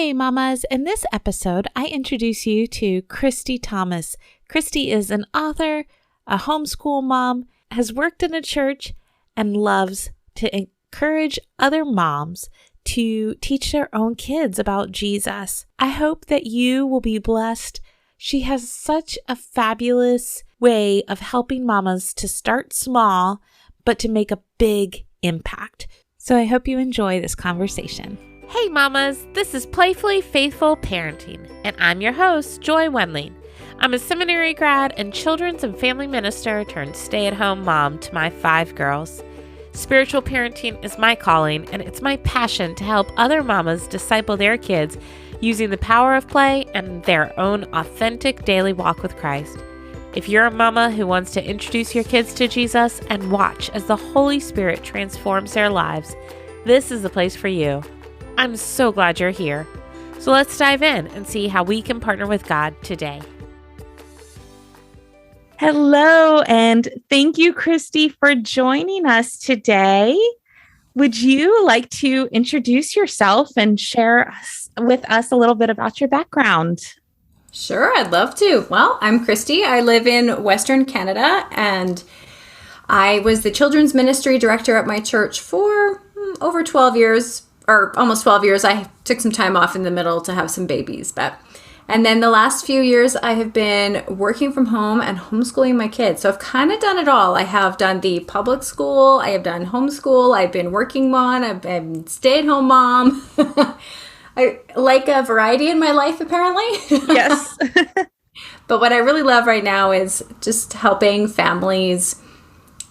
Hey, mamas. In this episode, I introduce you to Christie Thomas. Christie is an author, a homeschool mom, has worked in a church, and loves to encourage other moms to teach their own kids about Jesus. I hope that you will be blessed. She has such a fabulous way of helping mamas to start small, but to make a big impact. So I hope you enjoy this conversation. Hey mamas, this is Playfully Faithful Parenting, and I'm your host, Joy Wendling. I'm a seminary grad and children's and family minister turned stay-at-home mom to my 5 girls. Spiritual parenting is my calling, and it's my passion to help other mamas disciple their kids using the power of play and their own authentic daily walk with Christ. If you're a mama who wants to introduce your kids to Jesus and watch as the Holy Spirit transforms their lives, this is the place for you. I'm so glad you're here. So let's dive in and see how we can partner with God today. Hello, and thank you, Christie, for joining us today. Would you like to introduce yourself and share with us a little bit about your background? Sure, I'd love to. Well, I'm Christie. I live in Western Canada, and I was the children's ministry director at my church for over 12 years. Or almost 12 years. I took some time off in the middle to have some babies. And then the last few years, I have been working from home and homeschooling my kids. So I've kind of done it all. I have done the public school. I have done homeschool. I've been working mom. I've been stay-at-home mom. I like a variety in my life, apparently. Yes. But what I really love right now is just helping families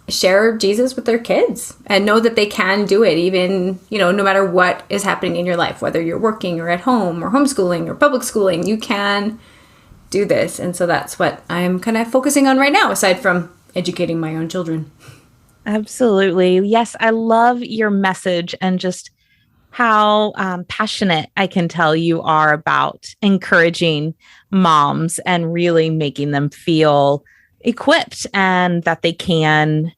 share Jesus with their kids and know that they can do it even, no matter what is happening in your life, whether you're working or at home or homeschooling or public schooling, you can do this. And so that's what I'm kind of focusing on right now, aside from educating my own children. Absolutely. Yes, I love your message and just how passionate I can tell you are about encouraging moms and really making them feel equipped and that they can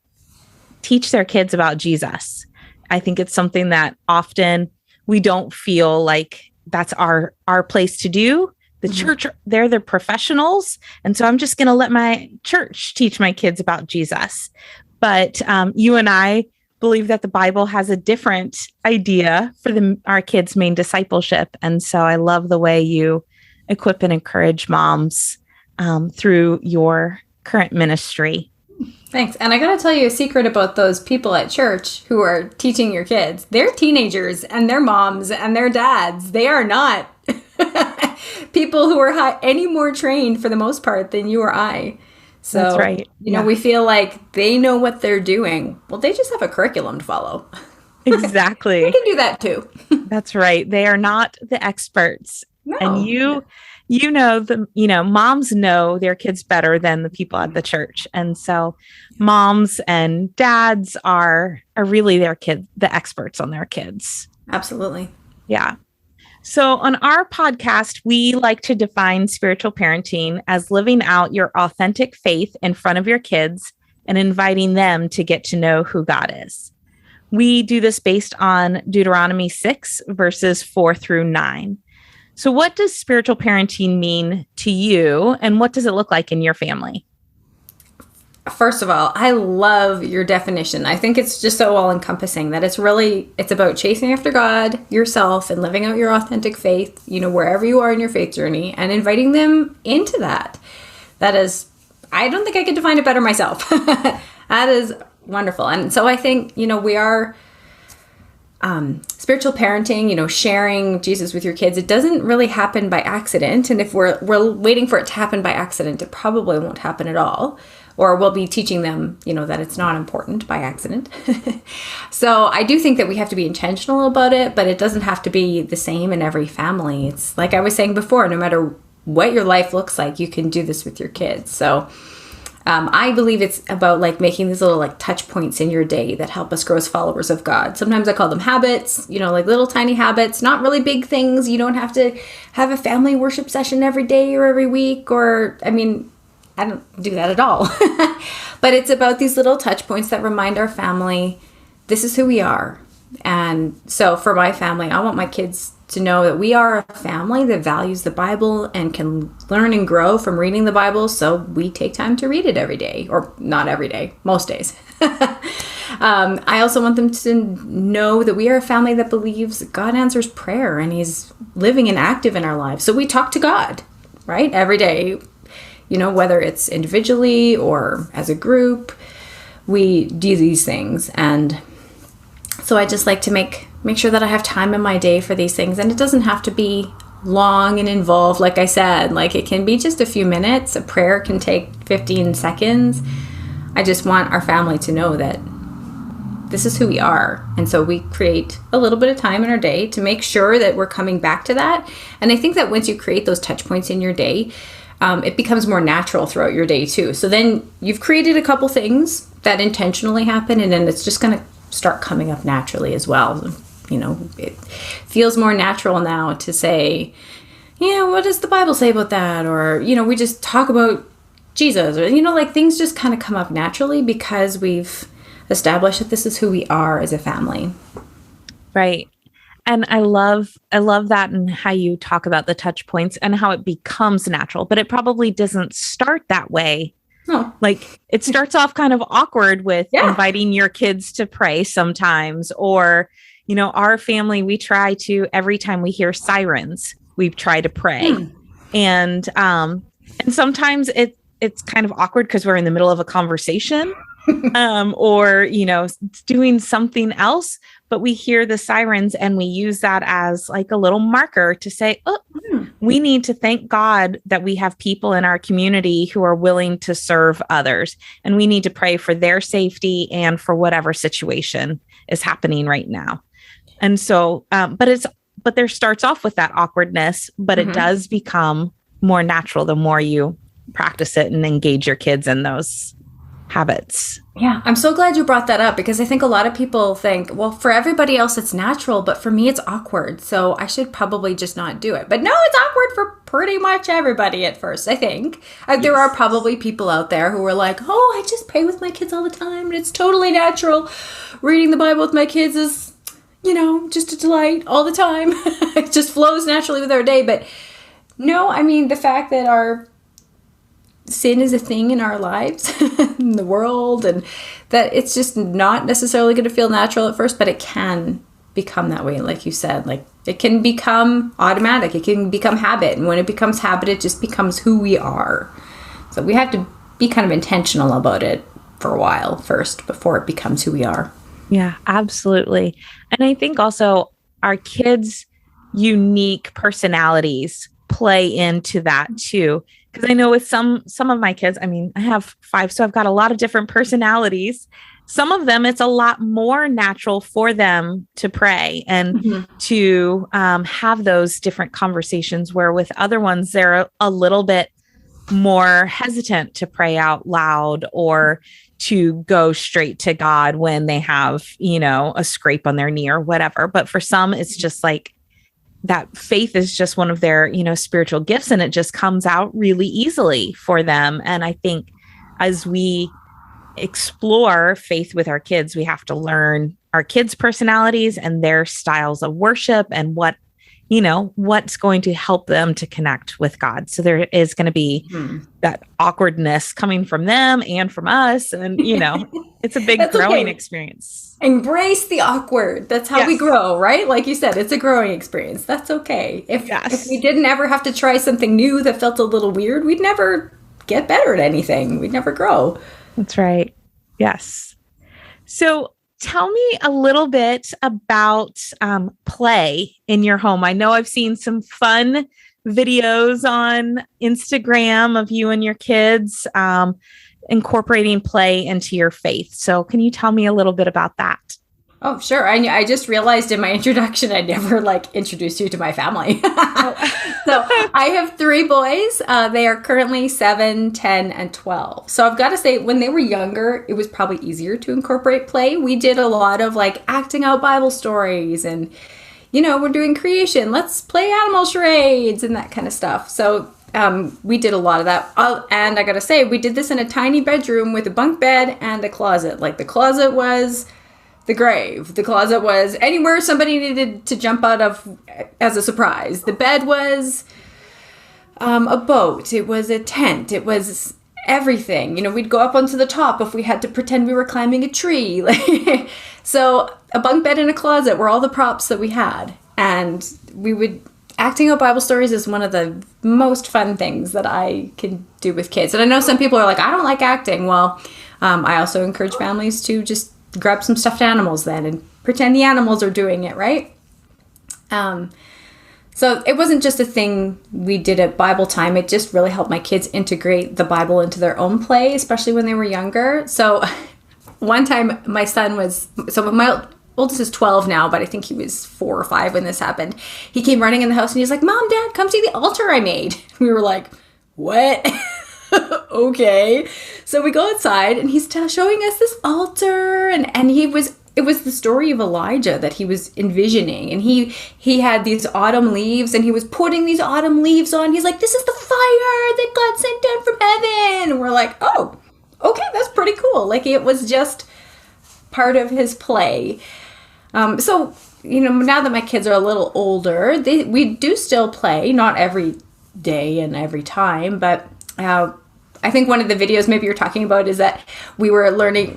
teach their kids about Jesus. I think it's something that often we don't feel like that's our place to do. The church, they're the professionals. And so I'm just going to let my church teach my kids about Jesus. But you and I believe that the Bible has a different idea for our kids' main discipleship. And so I love the way you equip and encourage moms through your current ministry. Thanks. And I got to tell you a secret about those people at church who are teaching your kids. They're teenagers and they're moms and they're dads. They are not people who are any more trained for the most part than you or I. So, that's right. We feel like they know what they're doing. Well, they just have a curriculum to follow. Exactly. They can do that too. That's right. They are not the experts. No. And moms know their kids better than the people at the church. And so moms and dads are really the experts on their kids. Absolutely. Yeah. So on our podcast, we like to define spiritual parenting as living out your authentic faith in front of your kids and inviting them to get to know who God is. We do this based on Deuteronomy 6, verses 4-9. So what does spiritual parenting mean to you, and what does it look like in your family? First of all, I love your definition. I think it's just so all-encompassing that it's about chasing after God, yourself, and living out your authentic faith, wherever you are in your faith journey, and inviting them into that. That is, I don't think I could define it better myself. That is wonderful. And so I think, we are... spiritual parenting, sharing Jesus with your kids, it doesn't really happen by accident. And if we're waiting for it to happen by accident, it probably won't happen at all. Or we'll be teaching them, that it's not important by accident. So I do think that we have to be intentional about it, but it doesn't have to be the same in every family. It's like I was saying before, no matter what your life looks like, you can do this with your kids. So I believe it's about making these little touch points in your day that help us grow as followers of God. Sometimes I call them habits, little tiny habits, not really big things. You don't have to have a family worship session every day or every week, I don't do that at all. But it's about these little touch points that remind our family, this is who we are. And so for my family, I want my kids to know that we are a family that values the Bible and can learn and grow from reading the Bible. So we take time to read it every day, or not every day, most days. I also want them to know that we are a family that believes God answers prayer and he's living and active in our lives. So we talk to God, right? Every day, whether it's individually or as a group, we do these things. And so I just like to make sure that I have time in my day for these things. And it doesn't have to be long and involved. Like I said, like it can be just a few minutes. A prayer can take 15 seconds. I just want our family to know that this is who we are. And so we create a little bit of time in our day to make sure that we're coming back to that. And I think that once you create those touch points in your day, it becomes more natural throughout your day too. So then you've created a couple things that intentionally happen, and then it's just going to start coming up naturally as well. It feels more natural now to say, what does the Bible say about that? Or, we just talk about Jesus, or, like things just kind of come up naturally because we've established that this is who we are as a family. Right. And I love that, and how you talk about the touch points and how it becomes natural, but it probably doesn't start that way. No. Like it starts off kind of awkward with inviting your kids to pray sometimes, or, our family, we try to, every time we hear sirens, we try to pray. And sometimes it's kind of awkward because we're in the middle of a conversation, or, doing something else, but we hear the sirens and we use that as like a little marker to say, we need to thank God that we have people in our community who are willing to serve others. And we need to pray for their safety and for whatever situation is happening right now. And so, but there starts off with that awkwardness, but it does become more natural the more you practice it and engage your kids in those habits. Yeah, I'm so glad you brought that up, because I think a lot of people think, well, for everybody else it's natural, but for me it's awkward, so I should probably just not do it. But no, it's awkward for pretty much everybody at first, I think. There are probably people out there who are like, I just pray with my kids all the time and it's totally natural. Reading the Bible with my kids is, just a delight all the time. It just flows naturally with our day. But no, I mean, the fact that our sin is a thing in our lives, in the world, and that it's just not necessarily going to feel natural at first, but it can become that way. Like you said, like it can become automatic. It can become habit. And when it becomes habit, it just becomes who we are. So we have to be kind of intentional about it for a while first before it becomes who we are. Yeah, absolutely. And I think also our kids' unique personalities play into that too. Because I know with some of my kids, I mean, I have 5, so I've got a lot of different personalities. Some of them, it's a lot more natural for them to pray and to have those different conversations, where with other ones, they're a little bit more hesitant to pray out loud or to go straight to God when they have, a scrape on their knee or whatever. But for some, it's just like, that faith is just one of their, spiritual gifts, and it just comes out really easily for them. And I think as we explore faith with our kids, we have to learn our kids' personalities and their styles of worship and what's going to help them to connect with God. So there is going to be that awkwardness coming from them and from us. And, it's a big growing experience. Embrace the awkward. That's how we grow, right? Like you said, it's a growing experience. That's okay. If we didn't ever have to try something new that felt a little weird, we'd never get better at anything. We'd never grow. That's right. Yes. So tell me a little bit about play in your home. I know I've seen some fun videos on Instagram of you and your kids incorporating play into your faith. So can you tell me a little bit about that? Oh, sure. I just realized in my introduction, I never introduced you to my family. So I have 3 boys. They are currently 7, 10, and 12. So I've got to say, when they were younger, it was probably easier to incorporate play. We did a lot of acting out Bible stories and, we're doing creation. Let's play animal charades and that kind of stuff. So we did a lot of that. And I got to say, we did this in a tiny bedroom with a bunk bed and a closet. The closet was the grave. The closet was anywhere somebody needed to jump out of as a surprise. The bed was a boat. It was a tent. It was everything. You know, we'd go up onto the top if we had to pretend we were climbing a tree. So a bunk bed and a closet were all the props that we had. And we would, acting out Bible stories is one of the most fun things that I can do with kids. And I know some people are like, I don't like acting. Well, I also encourage families to just grab some stuffed animals then and pretend the animals are doing it, right? So it wasn't just a thing we did at Bible time. It just really helped my kids integrate the Bible into their own play, especially when they were younger. So one time my son was, so my oldest is 12 now, but I think he was 4 or 5 when this happened. He came running in the house and he's like, Mom, Dad, come see the altar I made. We were like, what? Okay. So we go outside and he's showing us this altar and it was the story of Elijah that he was envisioning. And he had these autumn leaves and he was putting these autumn leaves on. He's like, this is the fire that God sent down from heaven. And we're like, oh, okay, that's pretty cool. Like it was just part of his play. So, you know, now that my kids are a little older, we do still play, not every day and every time, but I think one of the videos maybe you're talking about is that we were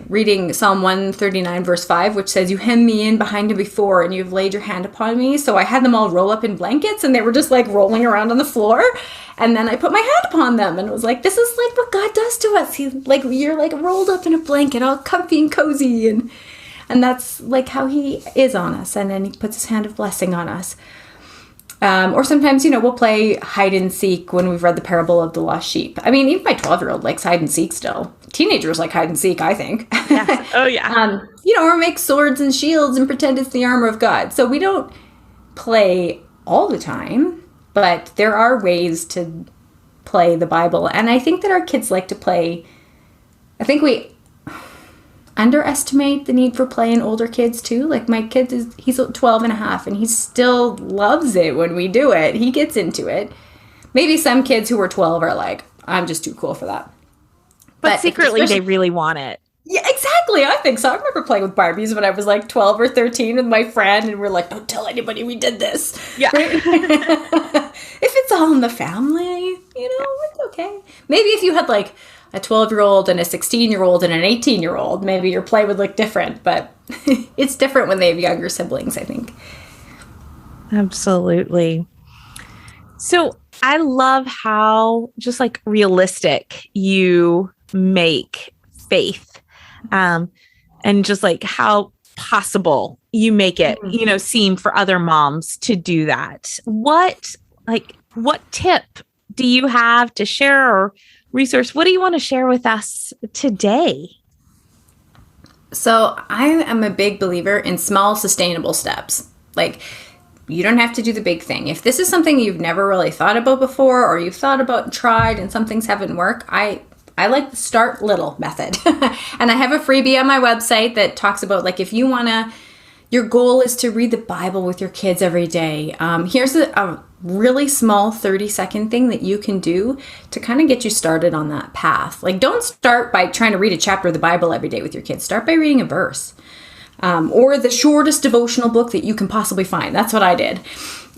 reading Psalm 139 verse 5, which says, you hem me in behind and before, and you've laid your hand upon me. So I had them all roll up in blankets and they were just like rolling around on the floor. And then I put my hand upon them and it was like, this is like what God does to us. You're like rolled up in a blanket, all comfy and cozy. And that's like how he is on us. And then he puts his hand of blessing on us. Or sometimes, you know, we'll play hide and seek when we've read the parable of the lost sheep. I mean, even my 12-year-old likes hide and seek still. Teenagers like hide and seek, I think. Yes. Oh, yeah. You know, or make swords and shields and pretend it's the armor of God. So we don't play all the time, but there are ways to play the Bible. And I think that our kids like to play. I think we underestimate the need for play in older kids too. Like my kid he's 12 and a half and he still loves it when we do it. He gets into it. Maybe some kids who are 12 are like, I'm just too cool for that. But secretly they really want it. Yeah, exactly. I think so. I remember playing with Barbies when I was like 12 or 13 with my friend and we're like, don't tell anybody we did this. Yeah. Right? If it's all in the family, you know, it's okay. Maybe if you had like a 12-year-old and a 16-year-old and an 18-year-old, maybe your play would look different, but it's different when they have younger siblings, I think. Absolutely. So I love how just like realistic you make faith, and just like how possible you make it, you know, seem for other moms to do that. What tip do you have to share or resource? What do you want to share with us today? So I am a big believer in small, sustainable steps. Like, you don't have to do the big thing. If this is something you've never really thought about before, or you've thought about and tried and some things haven't worked, I like the start little method. And I have a freebie on my website that talks about, like, if you want to, your goal is to read the Bible with your kids every day. Here's a really small 30-second thing that you can do to kind of get you started on that path. Like, don't start by trying to read a chapter of the Bible every day with your kids. Start by reading a verse, or the shortest devotional book that you can possibly find. That's what I did.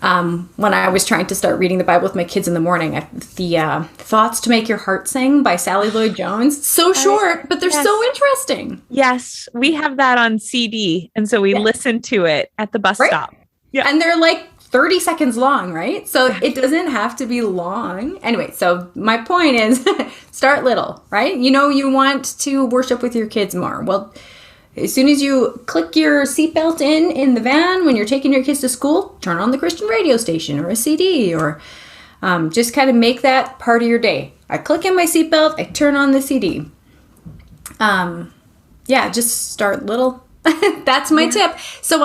When I was trying to start reading the Bible with my kids in the morning, the Thoughts to Make Your Heart Sing by Sally Lloyd-Jones. So short, but they're so interesting. Yes, we have that on CD. And so we listen to it at the bus stop. Yeah. And they're like 30 seconds long, right? So it doesn't have to be long. Anyway, so my point is start little, right? You know, you want to worship with your kids more. Well, as soon as you click your seatbelt in the van when you're taking your kids to school, turn on the Christian radio station or a CD, or just kind of make that part of your day. I click in my seatbelt, I turn on the CD. Just start little. That's my tip. So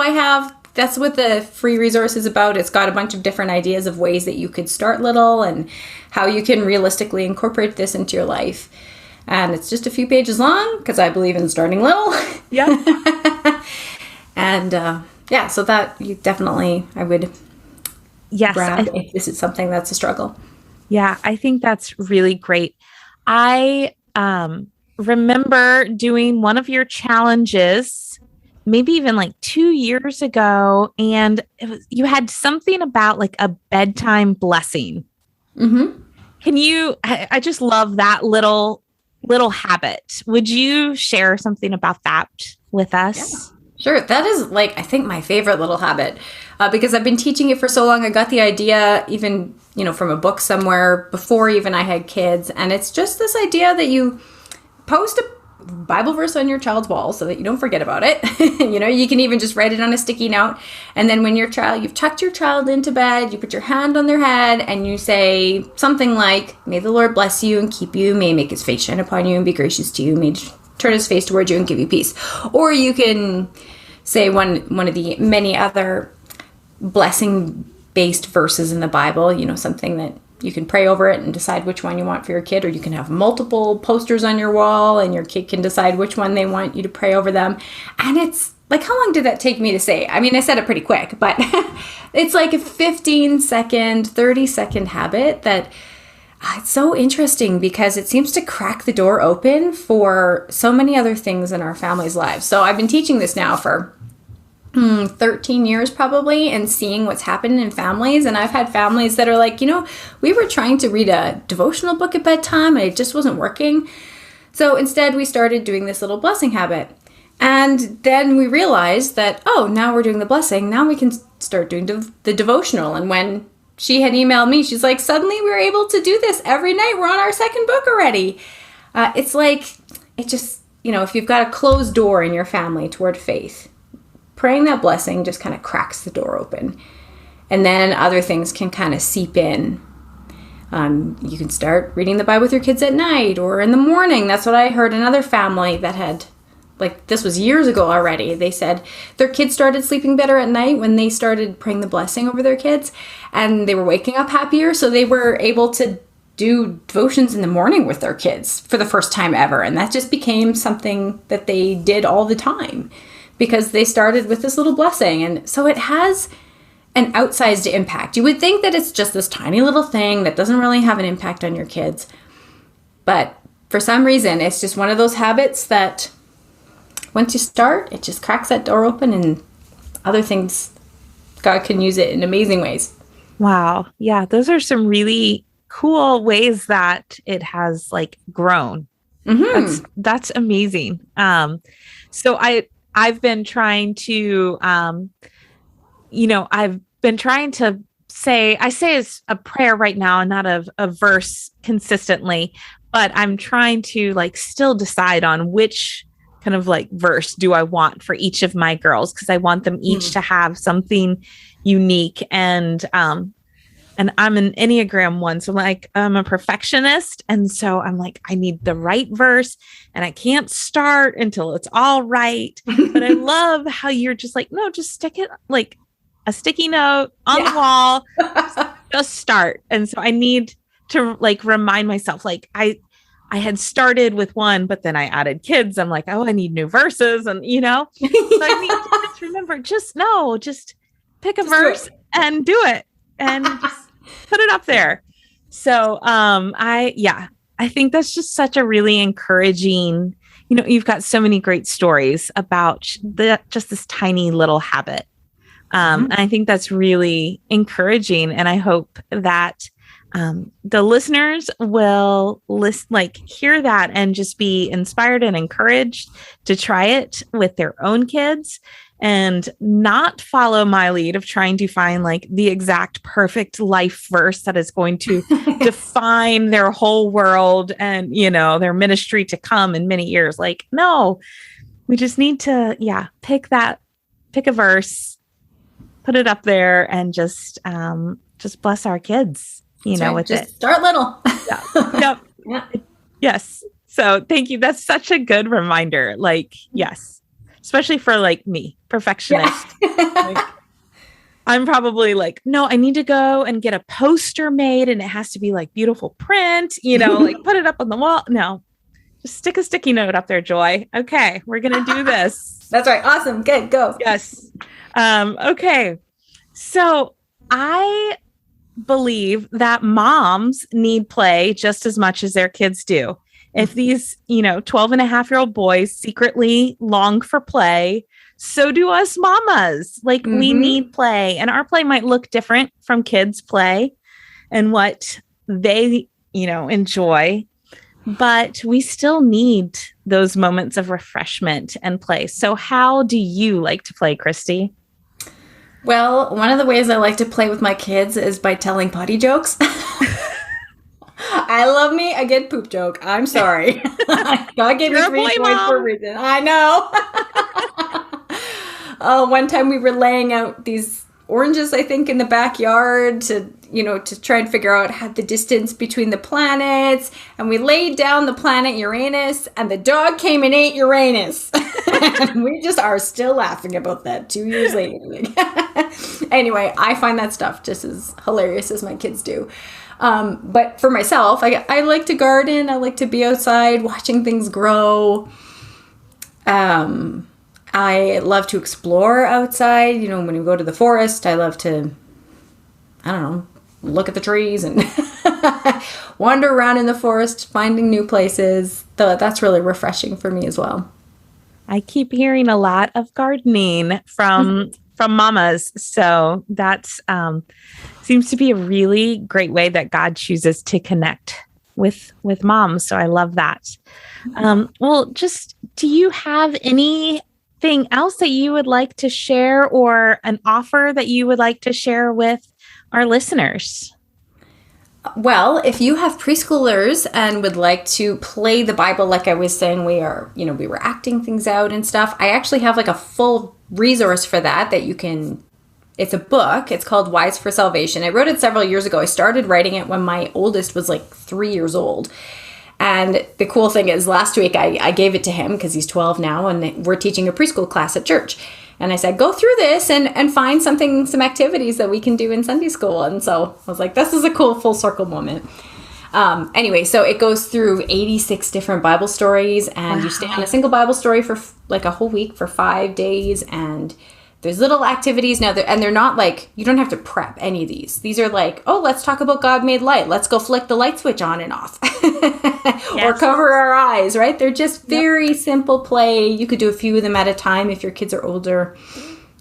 that's what the free resource is about. It's got a bunch of different ideas of ways that you could start little and how you can realistically incorporate this into your life. And it's just a few pages long because I believe in starting little. Yeah. And so that you definitely, I would grab if this is something that's a struggle. Yeah, I think that's really great. I remember doing one of your challenges maybe even like 2 years ago. And you had something about like a bedtime blessing. Mm-hmm. I just love that little habit. Would you share something about that with us? Sure. That is like, I think my favorite little habit because I've been teaching it for so long. I got the idea even, from a book somewhere before even I had kids. And it's just this idea that you post a Bible verse on your child's wall so that you don't forget about it. You can even just write it on a sticky note. And then when you've tucked your child into bed, you put your hand on their head and you say something like, may the Lord bless you and keep you, may make his face shine upon you and be gracious to you, may turn his face toward you and give you peace. Or you can say one of the many other blessing-based verses in the Bible, something that you can pray over it and decide which one you want for your kid, or you can have multiple posters on your wall and your kid can decide which one they want you to pray over them. And it's like, how long did that take me to say? I mean, I said it pretty quick, but it's like a 15-second, 30-second habit that it's so interesting because it seems to crack the door open for so many other things in our families' lives. So I've been teaching this now for 13 years probably, and seeing what's happened in families. And I've had families that are like, we were trying to read a devotional book at bedtime and it just wasn't working. So instead we started doing this little blessing habit. And then we realized that, now we're doing the blessing. Now we can start doing the devotional. And when she had emailed me, she's like, suddenly we were able to do this every night. We're on our second book already. It's like, it just, if you've got a closed door in your family toward faith, praying that blessing just kind of cracks the door open. And then other things can kind of seep in. You can start reading the Bible with your kids at night or in the morning. That's what I heard another family that had, this was years ago already. They said their kids started sleeping better at night when they started praying the blessing over their kids. And they were waking up happier. So they were able to do devotions in the morning with their kids for the first time ever. And that just became something that they did all the time, because they started with this little blessing. And so it has an outsized impact. You would think that it's just this tiny little thing that doesn't really have an impact on your kids. But for some reason, it's just one of those habits that once you start, it just cracks that door open, and other things, God can use it in amazing ways. Wow. Yeah. Those are some really cool ways that it has grown. Mm-hmm. That's amazing. So I've been trying to, I've been trying to I say it's a prayer right now and not a verse consistently, but I'm trying to still decide on which kind of verse do I want for each of my girls, because I want them each to have something unique. And I'm an Enneagram 1, so I'm a perfectionist. And so I'm I need the right verse and I can't start until it's all right. But I love how you're just no, just stick it a sticky note on the wall, just start. And so I need to remind myself, I had started with one, but then I added kids. I'm I need new verses. And, so I need to just remember, just pick a verse and do it and just put it up there. So, I think that's just such a really encouraging, you've got so many great stories about just this tiny little habit. And I think that's really encouraging. And I hope that the listeners will hear that and just be inspired and encouraged to try it with their own kids, and not follow my lead of trying to find the exact perfect life verse that is going to define their whole world and, their ministry to come in many years. No, we just need to, pick a verse, put it up there, and just bless our kids. With just it. Start little. Yep. Yeah. Yes. So thank you. That's such a good reminder. Yes, especially for me, perfectionist. Yeah. I'm probably no, I need to go and get a poster made and it has to be beautiful print, put it up on the wall. No, just stick a sticky note up there, Joy. Okay. We're going to do this. That's right. Awesome. Good. Go. Yes. Okay. So I believe that moms need play just as much as their kids do. If these, 12 and a half year old boys secretly long for play, so do us mamas. Like we need play, and our play might look different from kids' play and what they, enjoy, but we still need those moments of refreshment and play. So how do you like to play, Christie? Well, one of the ways I like to play with my kids is by telling potty jokes. I love me a good poop joke. I'm sorry. God gave me 3 points for a reason. I know. One time we were laying out these oranges, I think, in the backyard to try and figure out the distance between the planets. And we laid down the planet Uranus, and the dog came and ate Uranus. And we just are still laughing about that 2 years later. Anyway, I find that stuff just as hilarious as my kids do. But for myself, I like to garden. I like to be outside watching things grow. I love to explore outside. When we go to the forest, I love to, look at the trees and wander around in the forest, finding new places. That's really refreshing for me as well. I keep hearing a lot of gardening from mamas. So that's seems to be a really great way that God chooses to connect with moms. So I love that. Well, do you have anything else that you would like to share, or an offer that you would like to share with our listeners? Well, if you have preschoolers and would like to play the Bible, like I was saying, we were acting things out and stuff. I actually have a full resource for that you can. It's a book. It's called Wise for Salvation. I wrote it several years ago. I started writing it when my oldest was 3 years old. And the cool thing is last week I gave it to him because he's 12 now, and we're teaching a preschool class at church. And I said, go through this and find some activities that we can do in Sunday school. And so I was like, this is a cool full circle moment. Anyway, so it goes through 86 different Bible stories, and you stay on a single Bible story for a whole week for 5 days. And there's little activities now, and they're not you don't have to prep any of these. These are let's talk about God made light. Let's go flick the light switch on and off. Or cover our eyes, right? They're just very simple play. You could do a few of them at a time if your kids are older.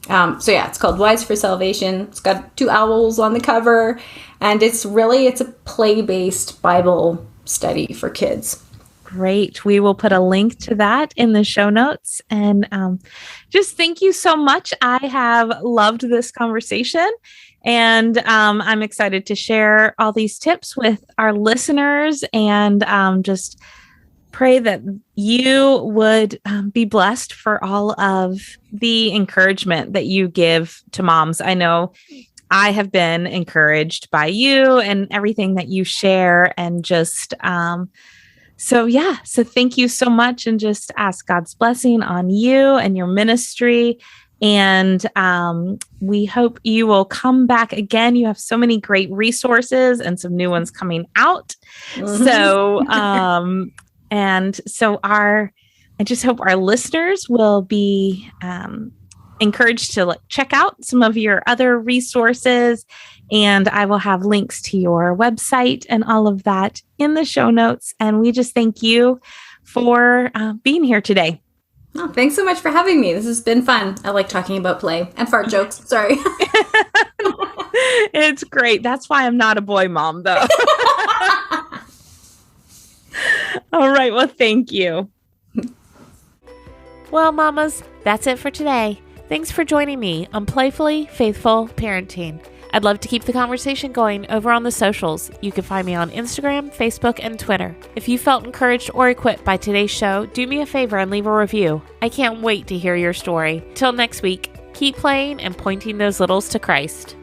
It's called Wise for Salvation. It's got 2 owls on the cover, and it's a play-based Bible study for kids. Great. We will put a link to that in the show notes. And just thank you so much. I have loved this conversation, and I'm excited to share all these tips with our listeners, and just pray that you would be blessed for all of the encouragement that you give to moms. I know I have been encouraged by you and everything that you share, and just So thank you so much, and just ask God's blessing on you and your ministry. And we hope you will come back again. You have so many great resources and some new ones coming out. So, I just hope our listeners will be encouraged to check out some of your other resources. And I will have links to your website and all of that in the show notes. And we just thank you for being here today. Oh, thanks so much for having me. This has been fun. I like talking about play and fart jokes. Sorry. It's great. That's why I'm not a boy mom, though. All right. Well, thank you. Well, mamas, that's it for today. Thanks for joining me on Playfully Faithful Parenting. I'd love to keep the conversation going over on the socials. You can find me on Instagram, Facebook, and Twitter. If you felt encouraged or equipped by today's show, do me a favor and leave a review. I can't wait to hear your story. Till next week, keep playing and pointing those littles to Christ.